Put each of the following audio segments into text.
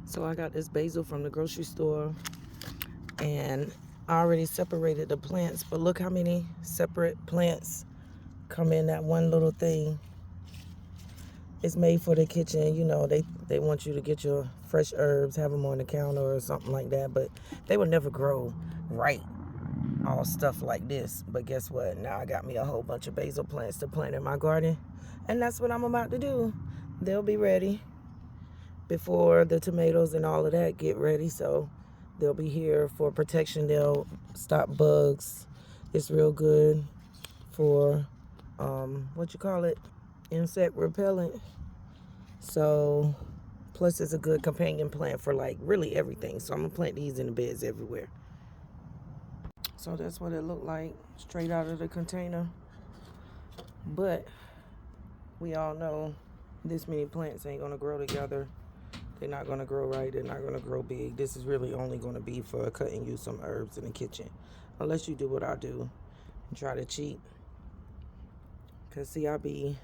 So I got this basil from the grocery store, and I already separated the plants, but look how many separate plants come in that one little thing. It's made for the kitchen. You know, they want you to get your fresh herbs, have them on the counter or something like that, but they will never grow right, all stuff like this. But guess what? Now I got me a whole bunch of basil plants to plant in my garden, and that's what I'm about to do. They'll be ready before the tomatoes and all of that get ready, so they'll be here for protection. They'll stop bugs. It's real good for insect repellent. So plus it's a good companion plant for like really everything. So I'm gonna plant these in the beds everywhere. So that's what it looked like straight out of the container. But we all know this many plants ain't gonna grow together. They're not gonna grow right. They're not gonna grow big. This is really only gonna be for cutting you some herbs in the kitchen, unless you do what I do and try to cheat. Cause see, I be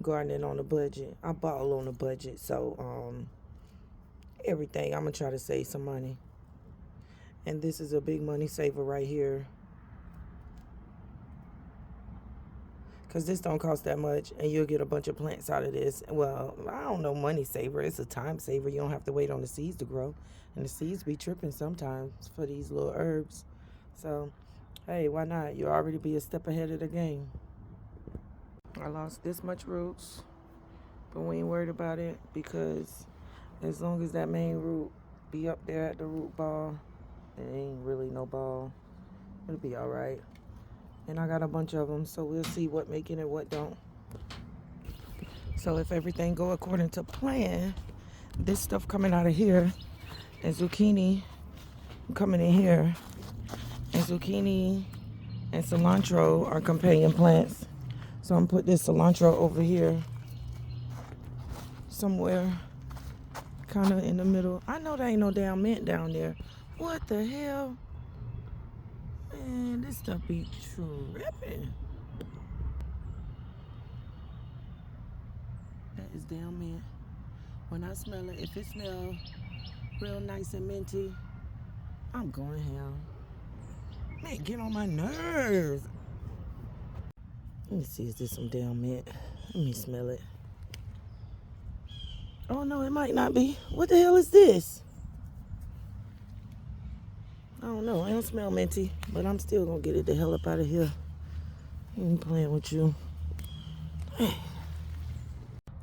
gardening on a budget. I ball on a budget, so everything I'm gonna try to save some money. And this is a big money saver right here. Because this don't cost that much, and you'll get a bunch of plants out of this. Well, I don't know, money saver. It's a time saver. You don't have to wait on the seeds to grow. And the seeds be tripping sometimes for these little herbs. So, hey, why not? You'll already be a step ahead of the game. I lost this much roots, but we ain't worried about it, because as long as that main root be up there at the root ball, it ain't really no ball, it'll be all right. And I got a bunch of them, so we'll see what make it and what don't. So if everything go according to plan, this stuff coming out of here, and zucchini coming in here, and zucchini and cilantro are companion plants. So I'm gonna put this cilantro over here somewhere, kind of in the middle. I know there ain't no damn mint down there. What the hell? Man, this stuff be tripping. That is damn mint. When I smell it, if it smells real nice and minty, I'm going ham. Man, get on my nerves. Let me see, is this some damn mint? Let me smell it. Oh no, it might not be. What the hell is this? I don't know. I don't smell minty, but I'm still gonna get it the hell up out of here. I ain't playing with you.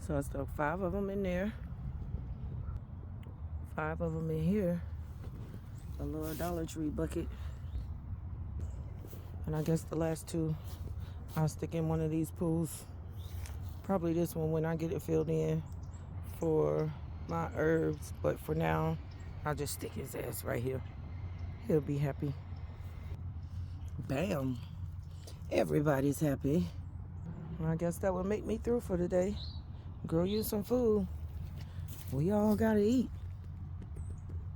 So I stuck 5 of them in there. 5 of them in here. A little Dollar Tree bucket. And I guess the last 2 I'll stick in one of these pools. Probably this one when I get it filled in for my herbs. But for now, I'll just stick his ass right here. He'll be happy. Bam. Everybody's happy. Well, I guess that will make me through for today. Grow you some food. We all gotta eat.